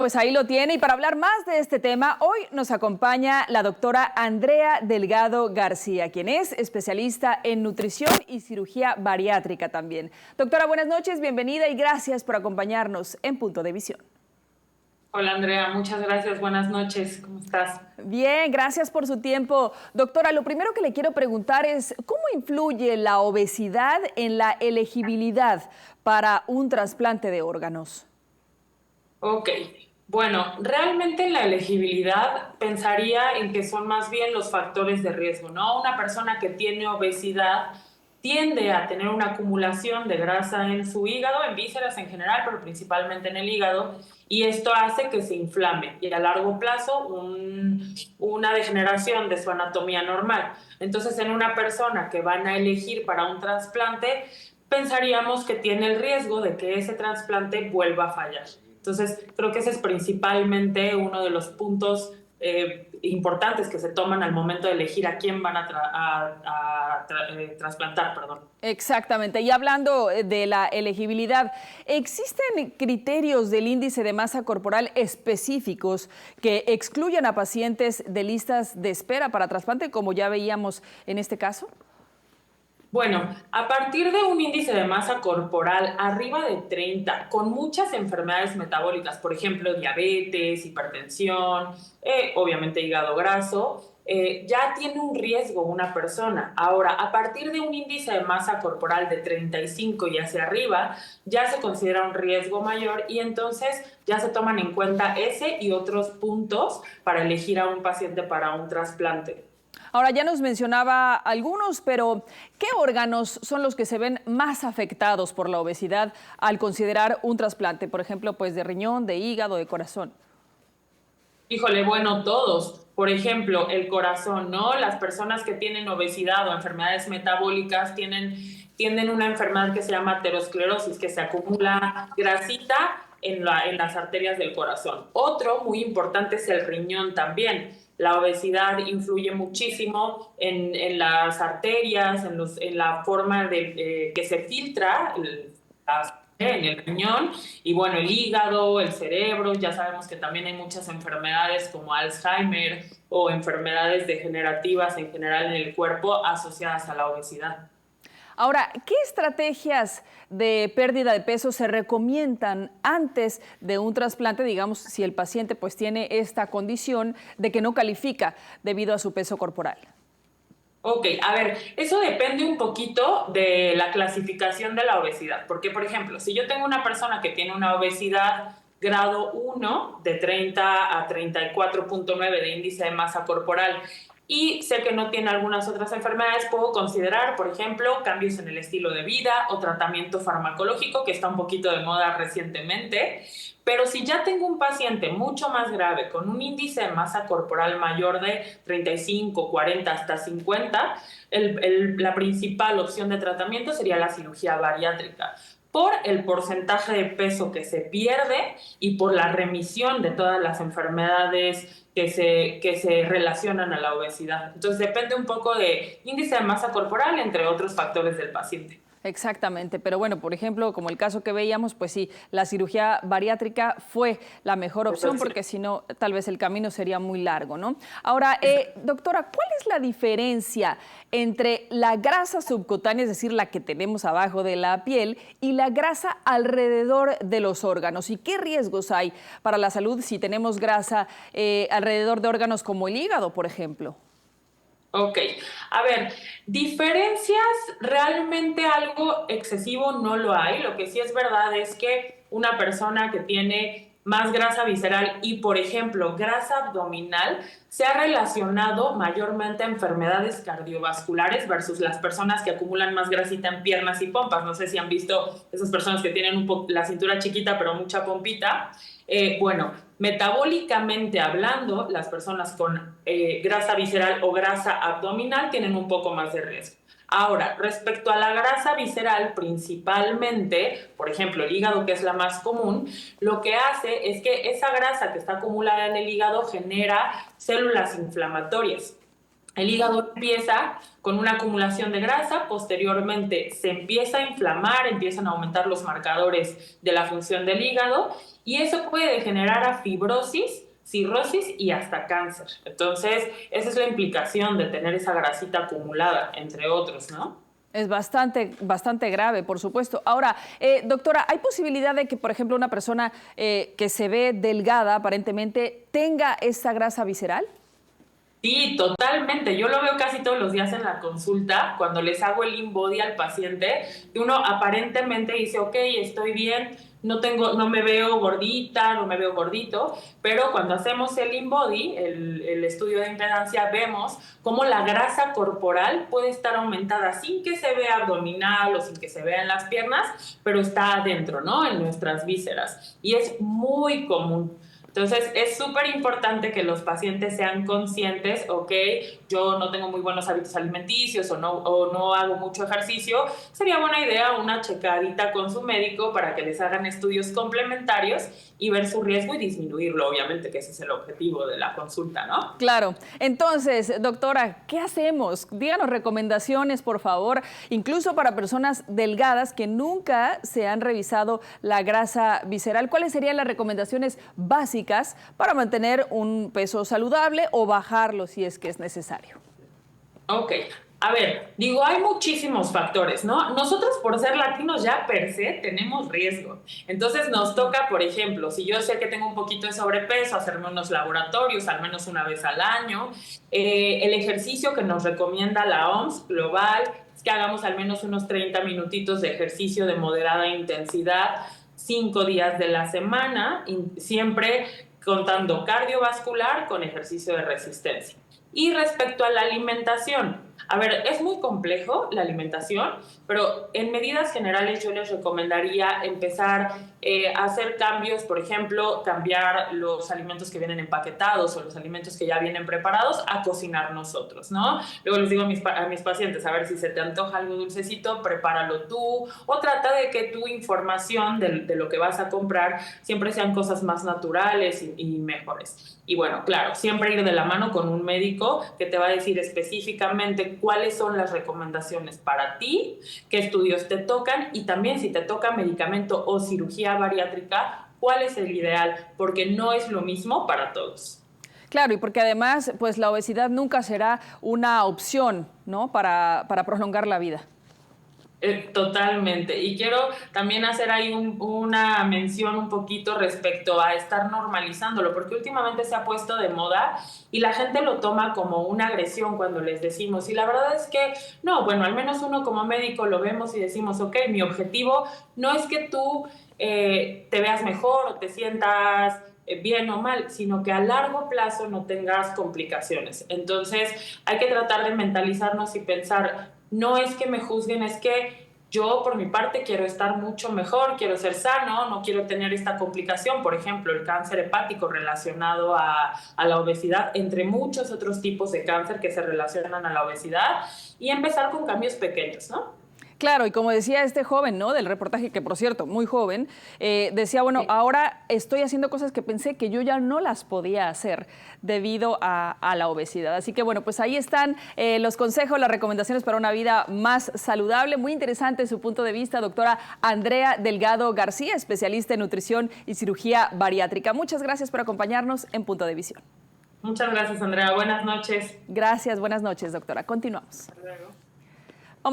Pues ahí lo tiene y para hablar más de este tema, hoy nos acompaña la doctora Andrea Delgado García, quien es especialista en nutrición y cirugía bariátrica también. Doctora, buenas noches, bienvenida y gracias por acompañarnos en Punto de Visión. Hola Andrea, muchas gracias, buenas noches, ¿cómo estás? Bien, gracias por su tiempo. Doctora, lo primero que le quiero preguntar es, ¿cómo influye la obesidad en la elegibilidad para un trasplante de órganos? Ok, bueno, realmente en la elegibilidad pensaría en que son más bien los factores de riesgo, ¿no? Una persona que tiene obesidad tiende a tener una acumulación de grasa en su hígado, en vísceras en general, pero principalmente en el hígado, y esto hace que se inflame y a largo plazo una degeneración de su anatomía normal. Entonces, en una persona que van a elegir para un trasplante, pensaríamos que tiene el riesgo de que ese trasplante vuelva a fallar. Entonces, creo que ese es principalmente uno de los puntos importantes que se toman al momento de elegir a quién van a trasplantar, perdón. Exactamente. Y hablando de la elegibilidad, ¿existen criterios del índice de masa corporal específicos que excluyan a pacientes de listas de espera para trasplante, como ya veíamos en este caso? Bueno, a partir de un índice de masa corporal arriba de 30, con muchas enfermedades metabólicas, por ejemplo, diabetes, hipertensión, obviamente hígado graso, ya tiene un riesgo una persona. Ahora, a partir de un índice de masa corporal de 35 y hacia arriba, ya se considera un riesgo mayor y entonces ya se toman en cuenta ese y otros puntos para elegir a un paciente para un trasplante. Ahora ya nos mencionaba algunos, pero ¿qué órganos son los que se ven más afectados por la obesidad al considerar un trasplante? Por ejemplo, pues de riñón, de hígado, de corazón. Híjole, bueno, todos. Por ejemplo, el corazón, ¿no? Las personas que tienen obesidad o enfermedades metabólicas tienen una enfermedad que se llama aterosclerosis, que se acumula grasita en las arterias del corazón. Otro muy importante es el riñón también. La obesidad influye muchísimo en las arterias, en la forma de que se filtra en el riñón y bueno, el hígado, el cerebro, ya sabemos que también hay muchas enfermedades como Alzheimer o enfermedades degenerativas en general en el cuerpo asociadas a la obesidad. Ahora, ¿qué estrategias de pérdida de peso se recomiendan antes de un trasplante, digamos, si el paciente pues tiene esta condición de que no califica debido a su peso corporal? Ok, a ver, eso depende un poquito de la clasificación de la obesidad, porque por ejemplo, si yo tengo una persona que tiene una obesidad grado 1 de 30 a 34,9 de índice de masa corporal y sé que no tiene algunas otras enfermedades, puedo considerar, por ejemplo, cambios en el estilo de vida o tratamiento farmacológico, que está un poquito de moda recientemente. Pero si ya tengo un paciente mucho más grave, con un índice de masa corporal mayor de 35, 40 hasta 50, la principal opción de tratamiento sería la cirugía bariátrica por el porcentaje de peso que se pierde y por la remisión de todas las enfermedades que se relacionan a la obesidad. Entonces depende un poco de índice de masa corporal, entre otros factores del paciente. Exactamente, pero bueno, por ejemplo, como el caso que veíamos, pues sí, la cirugía bariátrica fue la mejor opción porque si no, tal vez el camino sería muy largo, ¿no? Ahora, doctora, ¿cuál es la diferencia entre la grasa subcutánea, es decir, la que tenemos abajo de la piel, y la grasa alrededor de los órganos? ¿Y qué riesgos hay para la salud si tenemos grasa alrededor de órganos como el hígado, por ejemplo? Ok, a ver, diferencias realmente algo excesivo no lo hay. Lo que sí es verdad es que una persona que tiene más grasa visceral y, por ejemplo, grasa abdominal, se ha relacionado mayormente a enfermedades cardiovasculares versus las personas que acumulan más grasita en piernas y pompas. No sé si han visto esas personas que tienen la cintura chiquita pero mucha pompita. Bueno, metabólicamente hablando, las personas con grasa visceral o grasa abdominal tienen un poco más de riesgo. Ahora, respecto a la grasa visceral, principalmente, por ejemplo, el hígado, que es la más común, lo que hace es que esa grasa que está acumulada en el hígado genera células inflamatorias. El hígado empieza con una acumulación de grasa, posteriormente se empieza a inflamar, empiezan a aumentar los marcadores de la función del hígado y eso puede degenerar a fibrosis, cirrosis y hasta cáncer. Entonces, esa es la implicación de tener esa grasita acumulada, entre otros, ¿no? Es bastante grave, por supuesto. Ahora, doctora, ¿hay posibilidad de que, por ejemplo, una persona que se ve delgada, aparentemente, tenga esta grasa visceral? Sí, totalmente. Yo lo veo casi todos los días en la consulta, cuando les hago el InBody al paciente, y uno aparentemente dice, ok, estoy bien, no me veo gordita, no me veo gordito, pero cuando hacemos el InBody, el estudio de impedancia, vemos cómo la grasa corporal puede estar aumentada sin que se vea abdominal o sin que se vea en las piernas, pero está adentro, ¿no? En nuestras vísceras. Y es muy común. Entonces, es súper importante que los pacientes sean conscientes, ok, yo no tengo muy buenos hábitos alimenticios o no hago mucho ejercicio, sería buena idea una checadita con su médico para que les hagan estudios complementarios y ver su riesgo y disminuirlo, obviamente, que ese es el objetivo de la consulta, ¿no? Claro. Entonces, doctora, ¿qué hacemos? Díganos recomendaciones, por favor, incluso para personas delgadas que nunca se han revisado la grasa visceral. ¿Cuáles serían las recomendaciones básicas para mantener un peso saludable o bajarlo si es que es necesario? Ok, a ver, digo, hay muchísimos factores, ¿no? Nosotros por ser latinos ya per se tenemos riesgo. Entonces nos toca, por ejemplo, si yo sé que tengo un poquito de sobrepeso, hacerme unos laboratorios al menos una vez al año. El ejercicio que nos recomienda la OMS global es que hagamos al menos unos 30 minutitos de ejercicio de moderada intensidad, 5 días de la semana, siempre contando cardiovascular con ejercicio de resistencia. Y respecto a la alimentación, a ver, es muy complejo la alimentación, pero en medidas generales yo les recomendaría empezar a hacer cambios, por ejemplo, cambiar los alimentos que vienen empaquetados o los alimentos que ya vienen preparados a cocinar nosotros, ¿no? Luego les digo a mis pacientes, a ver si se te antoja algo dulcecito, prepáralo tú, o trata de que tu información de lo que vas a comprar siempre sean cosas más naturales y mejores. Y bueno, claro, siempre ir de la mano con un médico que te va a decir específicamente cuáles son las recomendaciones para ti, qué estudios te tocan y también si te toca medicamento o cirugía bariátrica, cuál es el ideal, porque no es lo mismo para todos. Claro, y porque además, pues la obesidad nunca será una opción, ¿no? para prolongar la vida. Totalmente. Y quiero también hacer ahí una mención un poquito respecto a estar normalizándolo, porque últimamente se ha puesto de moda y la gente lo toma como una agresión cuando les decimos. Y la verdad es que no, bueno, al menos uno como médico lo vemos y decimos, ok, mi objetivo no es que tú te veas mejor o te sientas bien o mal, sino que a largo plazo no tengas complicaciones. Entonces hay que tratar de mentalizarnos y pensar, no es que me juzguen, es que yo por mi parte quiero estar mucho mejor, quiero ser sano, no quiero tener esta complicación, por ejemplo, el cáncer hepático relacionado a la obesidad, entre muchos otros tipos de cáncer que se relacionan a la obesidad, y empezar con cambios pequeños, ¿no? Claro, y como decía este joven, ¿no? Del reportaje, que por cierto, muy joven, decía, bueno, ahora estoy haciendo cosas que pensé que yo ya no las podía hacer debido a la obesidad. Así que bueno, pues ahí están los consejos, las recomendaciones para una vida más saludable. Muy interesante su punto de vista, doctora Andrea Delgado García, especialista en nutrición y cirugía bariátrica. Muchas gracias por acompañarnos en Punto de Visión. Muchas gracias, Andrea. Buenas noches. Gracias, buenas noches, doctora. Continuamos. Hasta luego.